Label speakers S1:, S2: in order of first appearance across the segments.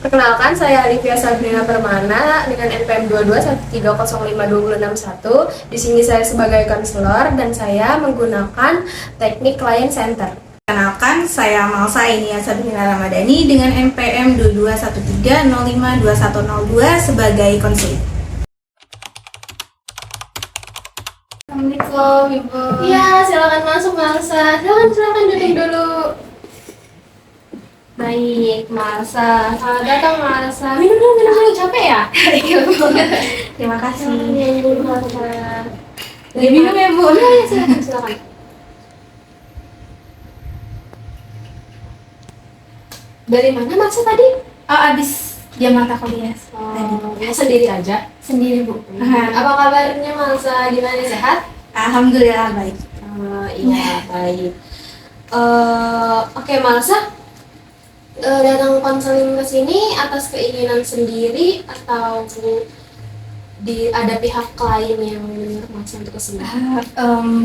S1: Perkenalkan, saya Alivia Sabrina Permana dengan NPM 2213052061. Di sini saya sebagai konselor dan saya menggunakan teknik client center.
S2: Perkenalkan, saya Malsa Inia Sabrina Ramadhani dengan NPM 2213052102 sebagai konselor.
S1: Assalamualaikum Ibu. Iya, silakan masuk Malsa. Silakan duduk dulu. Baik, Malsa. Selamat datang Malsa. Minum dulu. Capek ya?
S2: Iya, Bu. Terima kasih.
S1: Minum dulu Malsa.
S2: Minum ya, Bu.
S1: Iya, silakan. Dari mana Malsa tadi?
S2: Oh, abis jam mata kuliah
S1: Oh, ya sendiri aja?
S2: Sendiri, Bu.
S1: Apa kabarnya Malsa? Gimana, sehat?
S2: Alhamdulillah baik.
S1: Iya, baik. Oke, Malsa. Datang konseling ke sini atas keinginan sendiri atau ada pihak lain yang menyuruh Malsa untuk kesini?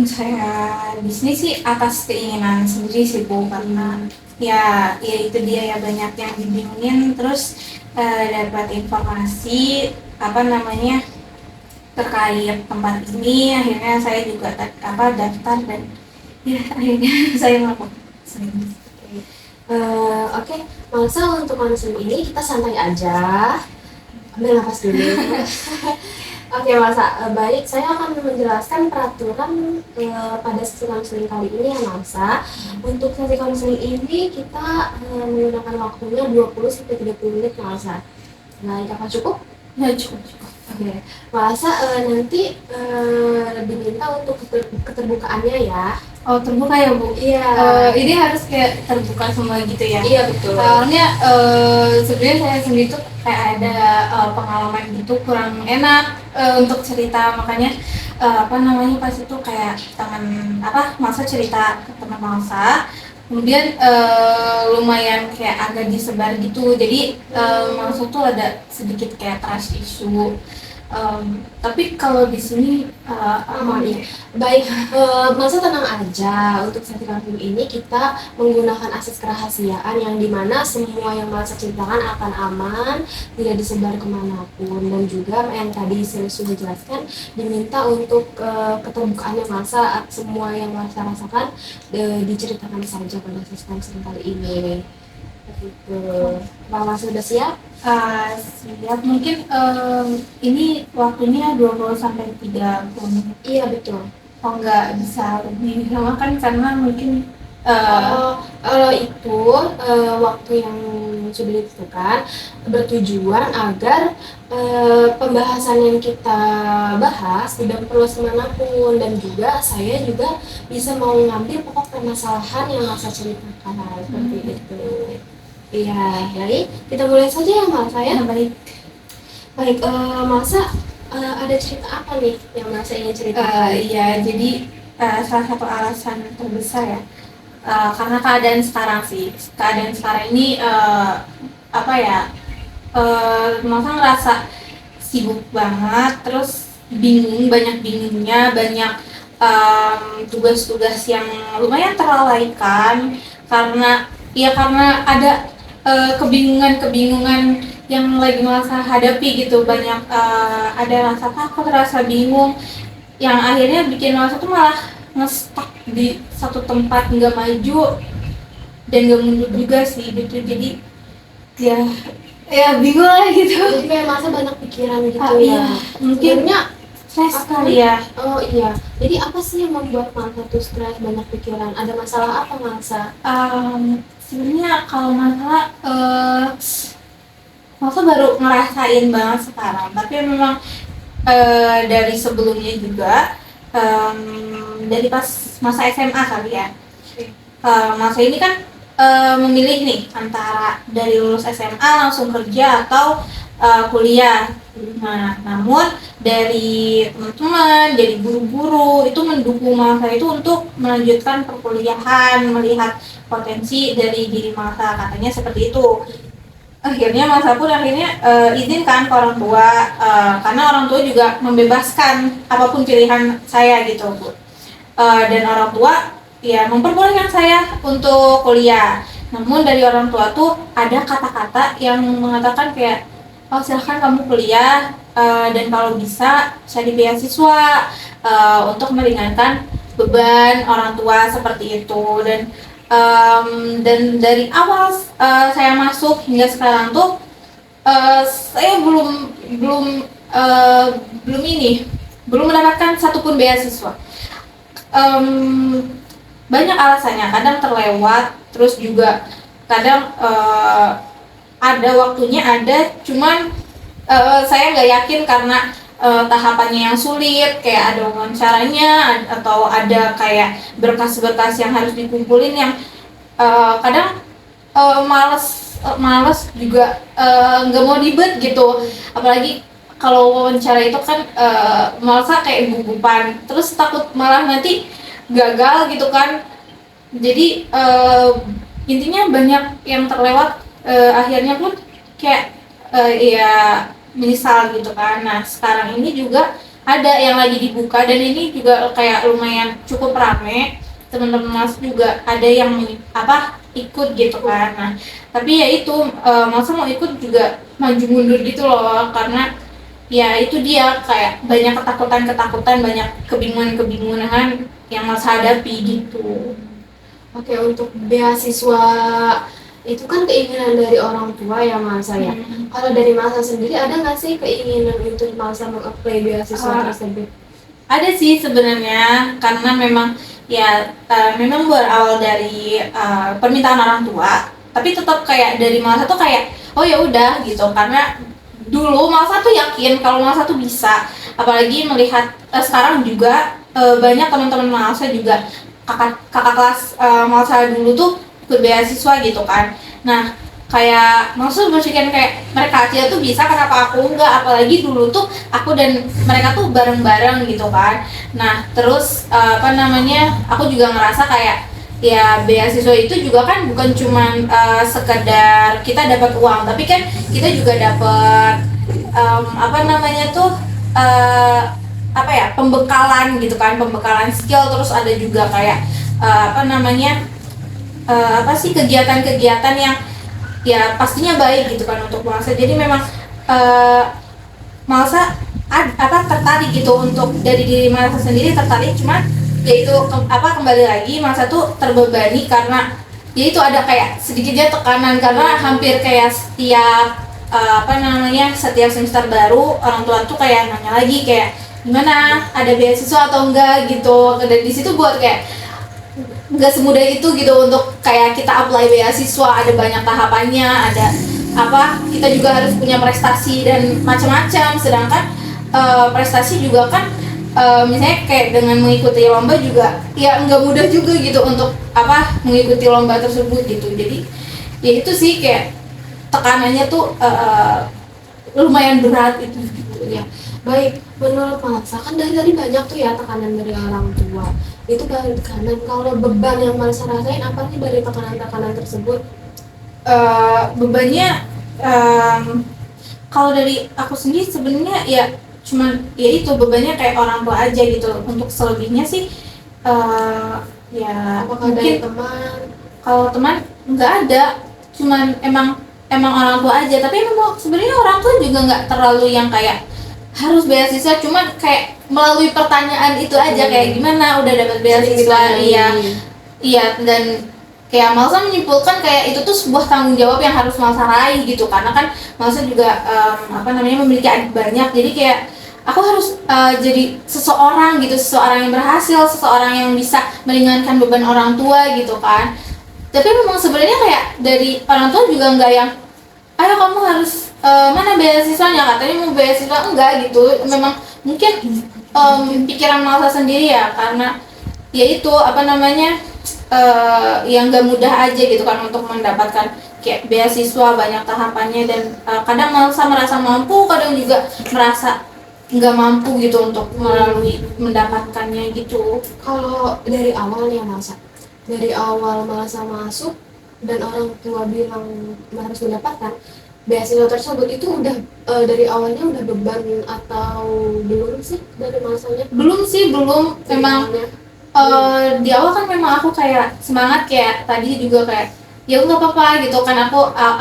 S2: Saya di sini sih atas keinginan sendiri sih, Bu, karena ya itu dia ya, banyak yang dibingungin, terus dapat informasi terkait tempat ini, akhirnya saya juga daftar dan ya akhirnya saya melakukan sendiri.
S1: Oke, Malsa, untuk konseling ini kita santai aja. Ambil nafas dulu. Oke, Malsa, baik. Saya akan menjelaskan peraturan pada sesi konseling kali ini ya, Malsa. Untuk sesi konseling ini kita menggunakan waktunya 20-30 menit, Malsa. Nah, apakah cukup?
S2: Ya, cukup.
S1: Oke, Malsa, nanti diminta untuk keterbukaannya ya.
S2: Oh, terbuka ya, Bu?
S1: Iya.
S2: Ini harus kayak terbuka semua gitu ya?
S1: Iya, betul.
S2: Soalnya sebenarnya saya sendiri tuh kayak ada pengalaman gitu kurang enak untuk cerita, makanya pas itu kayak Malsa cerita ke teman Malsa, kemudian lumayan kayak agak disebar gitu, jadi Malsa tuh ada sedikit kayak trust issue. Tapi kalau di sini aman ya.
S1: Baik, Malsa tenang aja. Untuk sesi konseling ini kita menggunakan akses kerahasiaan yang dimana semua yang Malsa ceritakan akan aman, tidak disebar kemanapun, dan juga yang tadi saya sudah jelaskan diminta untuk keterbukaannya Malsa, semua yang Malsa rasakan diceritakan saja pada sesi konseling kali ini. Begitu. Malsa sudah siap?
S2: Siap. Mungkin ini waktunya 20-30 menit.
S1: Iya, betul.
S2: Oh, nggak bisa lebih lama kan, karena mungkin
S1: kalau itu waktu yang sudah ditentukan bertujuan agar pembahasan yang kita bahas tidak perlu kemanapun, dan juga saya juga bisa mau ngambil pokok permasalahan yang Malsa ceritakan seperti itu. Iya, baik. Kita mulai saja ya, Malsa ya.
S2: baik.
S1: Baik, Malsa, ada cerita apa nih yang Malsa ingin ceritakan?
S2: Iya, jadi salah satu alasan terbesar ya, karena keadaan sekarang ini Malsa ngerasa sibuk banget, terus banyak bingungnya, banyak tugas-tugas yang lumayan terlalaikan karena ada kebingungan yang lagi Malsa hadapi gitu. Banyak ada rasa takut, rasa bingung, yang akhirnya bikin Malsa tuh malah nge-stuck di satu tempat, nggak maju dan nggak mundur juga sih gitu. Jadi ya bingung lah gitu.
S1: Jadi kayak Malsa banyak pikiran gitu ya.
S2: Iya, mungkin stres kali ya.
S1: Oh iya, jadi apa sih yang membuat Malsa tuh stres, banyak pikiran? Ada masalah apa Malsa?
S2: Sebenarnya kalau masalah Malsa baru ngerasain banget sekarang, tapi memang dari sebelumnya juga, dari pas masa SMA kali ya. Malsa ini kan memilih nih antara dari lulus SMA langsung kerja atau kuliah. Nah, namun dari teman-teman, dari guru-guru itu mendukung Malsa itu untuk melanjutkan perkuliahan, melihat potensi dari diri Malsa, katanya seperti itu. Akhirnya Malsa pun izinkan ke orang tua, karena orang tua juga membebaskan apapun pilihan saya gitu, Bu. Dan orang tua ya memperbolehkan saya untuk kuliah. Namun dari orang tua tuh ada kata-kata yang mengatakan kayak, oh silahkan kamu kuliah, dan kalau bisa cari beasiswa untuk meringankan beban orang tua seperti itu. Dan dari awal saya masuk hingga sekarang tuh saya belum eh, belum ini belum mendapatkan satupun beasiswa. Em, Banyak alasannya, kadang terlewat, terus juga kadang ada waktunya ada, cuman saya nggak yakin karena tahapannya yang sulit, kayak ada wawancaranya atau ada kayak berkas-berkas yang harus dikumpulin yang kadang males juga, nggak mau ribet gitu, apalagi kalau wawancara itu kan malesnya kayak gugupan, terus takut malah nanti gagal gitu kan. Jadi intinya banyak yang terlewat, akhirnya pun kayak ya menyesal gitu kan. Nah sekarang ini juga ada yang lagi dibuka dan ini juga kayak lumayan cukup rame, teman-teman mas juga ada yang ikut gitu kan. Nah tapi ya itu, masa mau ikut juga maju mundur gitu loh, karena ya itu dia kayak banyak ketakutan, banyak kebingungan yang mas hadapi gitu.
S1: Oke, untuk beasiswa itu kan keinginan dari orang tua ya Masa ya. Kalau dari Masa sendiri ada nggak sih keinginan untuk Masa meng-apply beasiswa
S2: Uh,
S1: tersebut?
S2: Ada sih sebenarnya, karena memang ya memang berawal dari permintaan orang tua, tapi tetap kayak dari masa tuh kayak oh ya udah gitu, karena dulu masa tuh yakin kalau masa tuh bisa, apalagi melihat sekarang juga banyak teman-teman masa juga kakak kelas masa dulu tuh ikut beasiswa gitu kan. Nah kayak maksud berpikir kayak mereka aja tuh bisa, kenapa aku enggak, apalagi dulu tuh aku dan mereka tuh bareng-bareng gitu kan. Nah terus aku juga ngerasa kayak ya beasiswa itu juga kan bukan cuman sekedar kita dapat uang, tapi kan kita juga dapat eh, pembekalan gitu kan, pembekalan skill, terus ada juga kayak kegiatan-kegiatan yang ya pastinya baik gitu kan untuk Malsa. Jadi memang uh, Malsa tertarik gitu, untuk dari diri Malsa sendiri tertarik, cuman yaitu kembali lagi Malsa tuh terbebani karena yaitu ada kayak sedikitnya tekanan, karena hampir kayak setiap semester baru orang tua tuh kayak nanya lagi kayak gimana, ada beasiswa atau enggak gitu. Dan di situ buat kayak nggak semudah itu gitu untuk kayak kita apply beasiswa, ada banyak tahapannya, ada kita juga harus punya prestasi dan macam-macam. Sedangkan prestasi juga kan misalnya kayak dengan mengikuti lomba juga ya nggak mudah juga gitu untuk mengikuti lomba tersebut gitu. Jadi ya itu sih kayak tekanannya tuh lumayan berat itu gitu ya.
S1: Baik, menurut Masa kan dari tadi banyak tuh ya tekanan dari orang tua. Itu baru tekanan. Kalau beban yang Masa rasain apa sih dari tekanan-tekanan tersebut?
S2: Bebannya kalau dari aku sendiri sebenarnya ya cuman ya itu bebannya kayak orang tua aja gitu. Untuk selebihnya sih ya
S1: Apakah
S2: mungkin
S1: dari teman?
S2: kalau teman nggak ada, cuman emang orang tua aja. Tapi memang sebenarnya orang tua juga nggak terlalu yang kayak harus beasiswa, cuman kayak melalui pertanyaan itu aja kayak gimana udah dapat beasiswa. Iya, dan kayak Malsa menyimpulkan kayak itu tuh sebuah tanggung jawab yang harus Malsa raih gitu, karena kan Malsa juga memiliki adik banyak. Jadi kayak aku harus jadi seseorang gitu, seseorang yang berhasil, seseorang yang bisa meringankan beban orang tua gitu kan. Tapi memang sebenarnya kayak dari orang tua juga nggak yang ayo kamu harus mana beasiswanya, katanya mau beasiswa, enggak gitu. Memang mungkin pikiran Malsa sendiri ya, karena ya itu yang nggak mudah aja gitu kan untuk mendapatkan kayak beasiswa, banyak tahapannya. Dan kadang Malsa merasa mampu, kadang juga merasa nggak mampu gitu untuk melalui mendapatkannya gitu.
S1: Kalau dari awal ya Masa, dari awal Masa masuk dan orang tua bilang harus mendapatkan beasiswa tersebut, itu udah dari awalnya udah beban atau belum sih dari Masanya?
S2: Belum. Memang di awal kan memang aku kayak semangat, kayak tadi juga kayak ya nggak apa-apa gitu kan,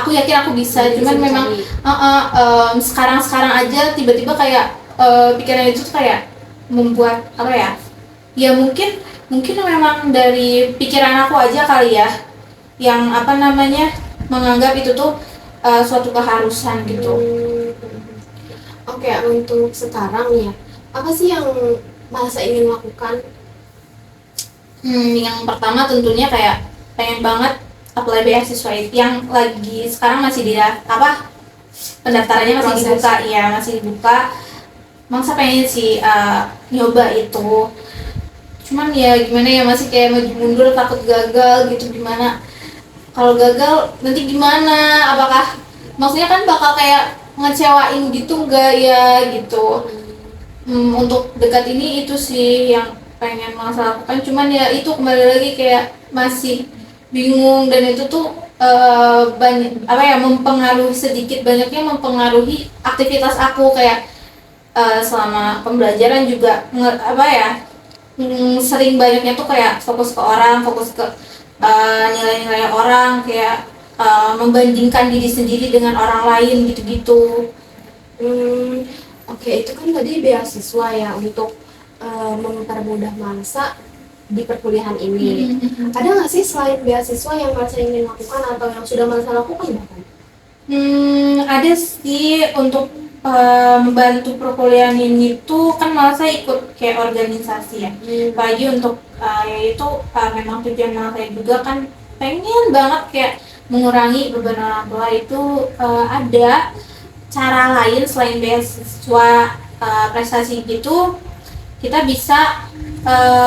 S2: aku yakin aku bisa, cuman memang sekarang aja tiba-tiba kayak pikiran itu tuh kayak membuat apa ya, ya mungkin memang dari pikiran aku aja kali ya, yang apa namanya, menganggap itu tuh suatu keharusan gitu.
S1: Oke, untuk sekarang nih ya, apa sih yang Malsa ingin lakukan?
S2: Yang pertama tentunya kayak pengen banget apply beasiswa itu, yang lagi sekarang masih di apa, pendaftarannya masih
S1: Proses.
S2: dibuka ya, masih dibuka. Mangsa pengen sih nyoba itu, cuman ya gimana ya, masih kayak maju mundur, takut gagal gitu. Gimana kalau gagal nanti gimana, apakah maksudnya kan bakal kayak ngecewain gitu enggak ya gitu. Untuk dekat ini itu sih yang pengen Mangsa lakukan, cuman ya itu kembali lagi kayak masih bingung, dan itu tuh banyak apa ya, mempengaruhi, sedikit banyaknya mempengaruhi aktivitas aku, kayak selama pembelajaran juga apa ya, sering banyaknya tuh kayak fokus ke orang, fokus ke nilai-nilai orang, kayak membandingkan diri sendiri dengan orang lain gitu-gitu.
S1: Hmm, oke, itu kan tadi beasiswa ya untuk mempermudah Malsa di perkuliahan ini. Ada nggak sih selain beasiswa yang Malsa ingin lakukan atau yang sudah Malsa lakukan bahkan?
S2: Ada sih untuk membantu perkuliahan ini tuh kan, malah saya ikut kayak organisasi ya. Apalagi untuk yaitu memang tujuan malah saya juga kan pengen banget kayak mengurangi beban orang tua itu. Ada cara lain selain beasiswa prestasi gitu, kita bisa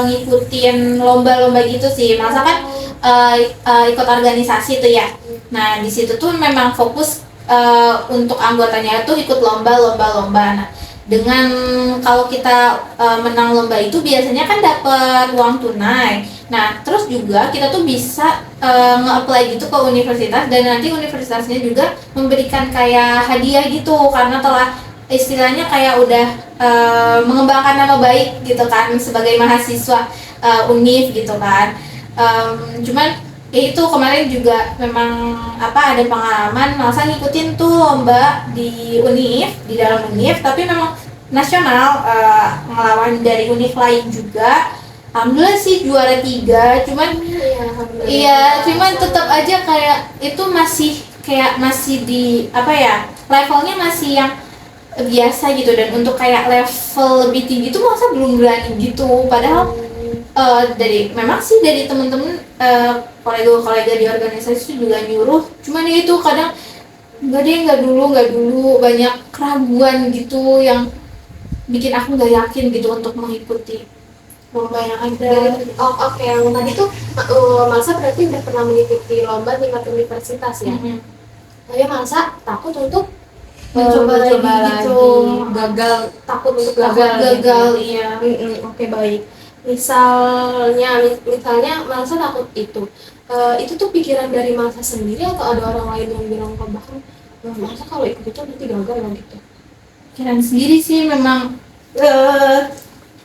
S2: ngikutin lomba-lomba gitu sih. Masa kan ikut organisasi tuh ya. Nah di situ tuh memang fokus untuk anggotanya itu ikut lomba. Nah dengan kalau kita menang lomba itu biasanya kan dapat uang tunai. Nah terus juga kita tuh bisa nge-apply gitu ke universitas, dan nanti universitasnya juga memberikan kayak hadiah gitu, karena telah istilahnya kayak udah mengembangkan nama baik gitu kan sebagai mahasiswa UNIF gitu kan. Cuman ya itu kemarin juga memang apa, ada pengalaman masa ngikutin tuh lomba di UNIF, di dalam UNIF, tapi memang nasional, ngelawan dari UNIF lain juga. Alhamdulillah sih juara 3, cuman iya, cuman tetap aja kayak itu masih di apa ya, levelnya masih yang biasa gitu, dan untuk kayak level lebih tinggi tuh masa belum berani gitu. Padahal memang sih dari temen-temen kolega-kolega di organisasi juga nyuruh, cuman ya itu kadang nggak dulu banyak keraguan gitu yang bikin aku nggak yakin gitu untuk mengikuti lomba yang ada.
S1: Oke, yang tadi tuh Malsa berarti udah pernah mengikuti lomba tingkat universitas ya. Tapi Malsa takut untuk
S2: mencoba lagi gitu,
S1: gagal, takut untuk
S2: gagal iya.
S1: Oke, baik. Misalnya Malsa takut itu tuh pikiran dari Malsa sendiri atau ada orang lain yang bilang ke bahkan Malsa kalau ikut itu nanti gagal lah gitu?
S2: Pikiran sendiri sih memang,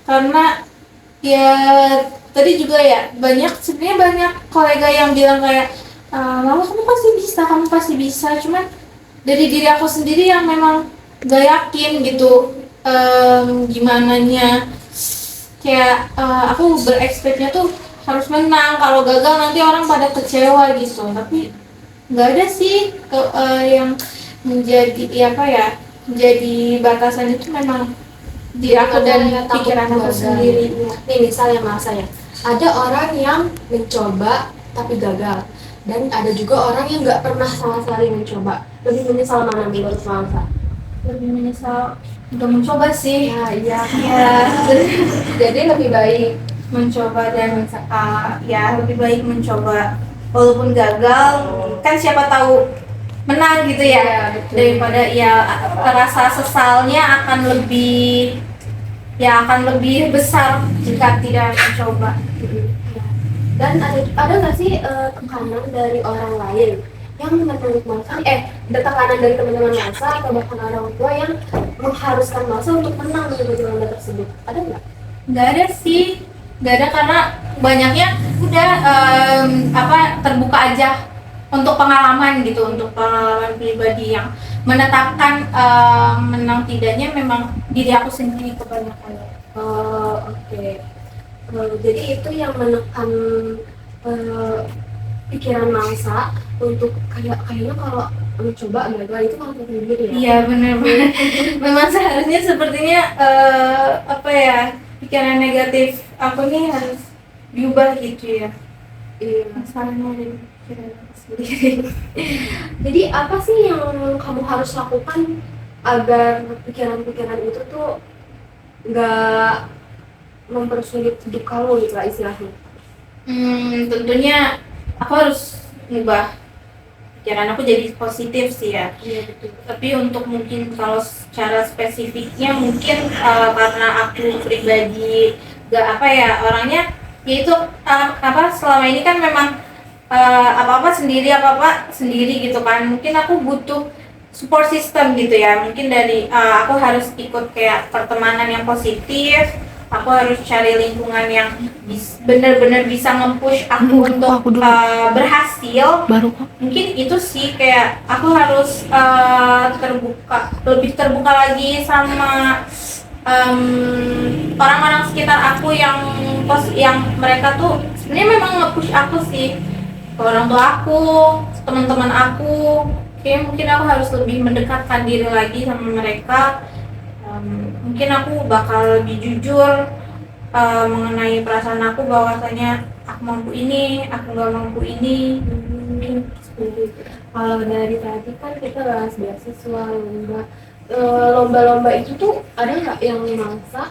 S2: karena ya tadi juga ya sebenarnya banyak kolega yang bilang kayak Mama kamu pasti bisa, cuman dari diri aku sendiri yang memang gak yakin gitu. Gimana nya, kayak aku berekspektnya tuh harus menang, kalau gagal nanti orang pada kecewa gitu. Tapi nggak ada sih yang menjadi apa ya, menjadi batasan itu memang diri aku dan pikiran aku sendiri.
S1: Nih misalnya Malsa ya, ada orang yang mencoba tapi gagal, dan ada juga orang yang nggak pernah sama sekali mencoba. Lebih menyesal mana menurut Malsa?
S2: Lebih menyesal udah mencoba sih.
S1: Iya.
S2: Jadi lebih baik mencoba, dan ya lebih baik mencoba walaupun gagal, kan siapa tahu menang gitu ya, daripada ya rasa sesalnya akan lebih besar jika tidak mencoba.
S1: Dan ada nggak sih tekanan dari orang lain yang menurut Malsa, tekanan dari teman-teman Malsa atau bahkan orang tua yang mengharuskan Malsa untuk menang mengikuti lomba tersebut? Ada nggak?
S2: Nggak ada sih, nggak ada, karena banyaknya udah terbuka aja untuk pengalaman gitu, untuk pengalaman pribadi yang menetapkan menang tidaknya memang diri aku sendiri kebanyakan.
S1: Oke. Jadi itu yang menekan eh, pikiran Malsa untuk kayaknya kalau mencoba gagal itu malah sendiri ya.
S2: Iya benar banget. Memang seharusnya sepertinya apa ya, pikiran negatif aku nih harus diubah gitu ya.
S1: Iya.
S2: Masalahnya dari pikiran aku sendiri.
S1: Jadi apa sih yang kamu harus lakukan agar pikiran-pikiran itu tuh nggak mempersulit hidup kamu gitu lah istilahnya?
S2: Tentunya aku harus mengubah pikiran aku jadi positif sih ya.
S1: Iya betul.
S2: Tapi untuk mungkin kalau secara spesifiknya mungkin karena aku pribadi gak apa ya orangnya, yaitu apa selama ini kan memang apa-apa sendiri gitu kan. Mungkin aku butuh support system gitu ya. Mungkin dari aku harus ikut kayak pertemanan yang positif. Aku harus cari lingkungan yang benar-benar bisa nge-push aku untuk berhasil. Mungkin itu sih, kayak aku harus lebih terbuka lagi sama orang-orang sekitar aku yang mereka tuh sebenarnya memang nge-push aku sih, ke orang tua aku, teman-teman aku. Kayak mungkin aku harus lebih mendekatkan diri lagi sama mereka. Mungkin aku bakal lebih jujur mengenai perasaan aku, bahwasanya aku mampu ini, aku nggak mampu ini.
S1: Kalau dari tadi kan kita bahas beasiswa, lomba itu tuh ada nggak yang Malsa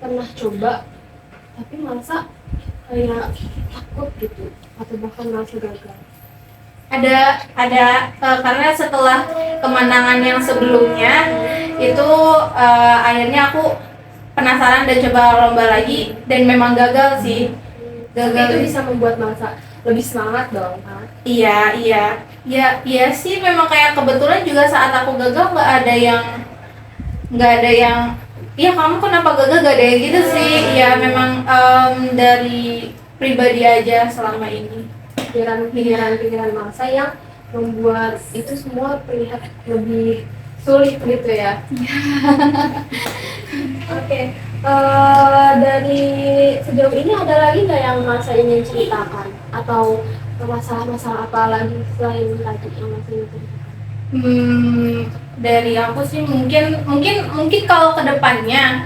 S1: pernah coba tapi Malsa kayak takut gitu atau bahkan Malsa gagal?
S2: Ada karena setelah kemenangan yang sebelumnya itu akhirnya aku penasaran dan coba lomba lagi dan memang gagal sih.
S1: Itu bisa membuat Malsa lebih semangat dong kan?
S2: Iya sih, memang kayak kebetulan juga saat aku gagal nggak ada yang iya kamu kenapa gagal, gak ada yang gitu sih. Ya memang dari pribadi aja selama ini. Pikiran
S1: Malsa yang membuat itu semua terlihat lebih sulit gitu ya. Oke. Dari sejauh ini ada lagi nggak yang Malsa ingin ceritakan atau masalah-masalah apa lagi selain tadi yang Malsa ingin ceritakan?
S2: Dari aku sih mungkin kalau kedepannya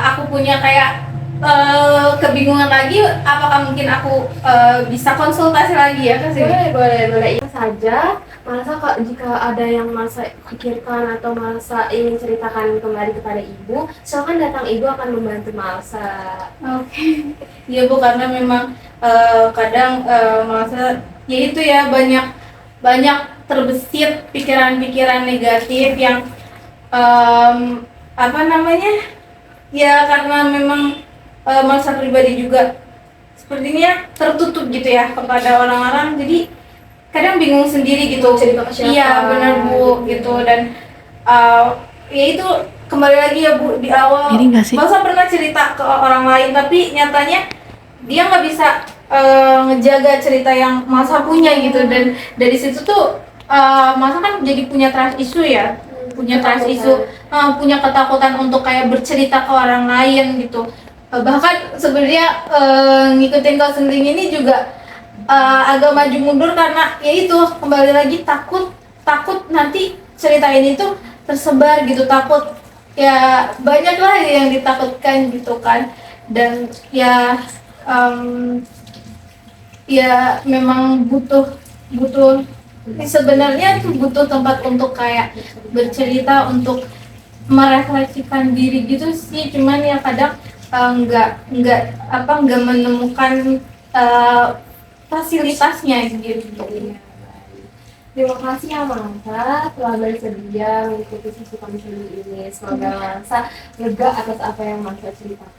S2: aku punya kayak kebingungan lagi, apakah mungkin aku bisa konsultasi lagi ya ke sini?
S1: Boleh. Itu saja. Malsa jika ada yang Malsa pikirkan atau Malsa ingin ceritakan kembali kepada Ibu, silakan datang, Ibu akan membantu Malsa.
S2: Oke. Iya Bu, karena memang kadang Malsa ya itu ya banyak terbesit pikiran-pikiran negatif yang apa namanya ya, karena memang Malsa pribadi juga sepertinya tertutup gitu ya kepada orang-orang, jadi kadang bingung sendiri gitu.
S1: Cerita ke siapa?
S2: Iya benar Bu gitu. Dan ya itu kembali lagi ya Bu, di awal Malsa pernah cerita ke orang lain tapi nyatanya dia nggak bisa ngejaga cerita yang Malsa punya gitu. Dan dari situ tuh Malsa kan jadi punya trust issue ya, punya ketakutan untuk kayak bercerita ke orang lain gitu. Bahkan sebenarnya ngikutin counseling ini juga agak maju mundur karena ya itu kembali lagi takut nanti cerita ini tuh tersebar gitu, takut ya banyak lah yang ditakutkan gitu kan. Dan ya ya memang butuh sebenarnya tuh butuh tempat untuk kayak bercerita, untuk merefleksikan diri gitu sih. Cuman ya kadang nggak menemukan fasilitasnya gitu.
S1: Terima kasih ya Malsa telah bersedia mengikuti sesi konseling ini. Semoga Malsa lega atas apa yang Malsa ceritakan.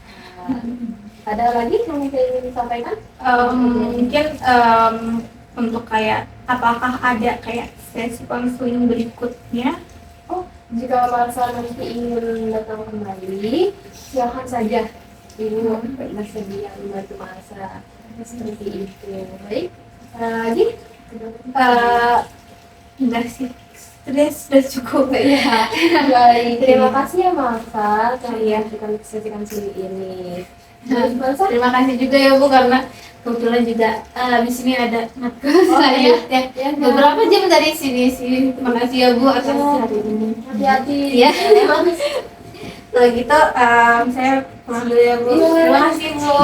S1: Ada lagi yang ingin disampaikan?
S2: Mungkin untuk kayak apakah ada kayak sesi konseling berikutnya?
S1: Jika Malsa nanti ingin datang kembali, silakan saja. Ibu bersedia membantu Malsa seperti itu. Baik, lagi
S2: Enggak sih, stres sudah cukup ya.
S1: Baik, terima kasih ya Marsa kalian berikan kesaksian sini ini. Terus Marsa,
S2: Terima kasih juga ya Bu, karena kebetulan juga di sini ada matkul saya ya. Beberapa jam dari sini sih. Terima kasih ya Bu atas hari ini.
S1: hati-hati.
S2: Iya. Kalau gitu saya pulang dulu ya Bu. Terima kasih Bu.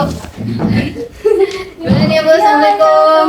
S2: Gimana ya Bu? Assalamualaikum.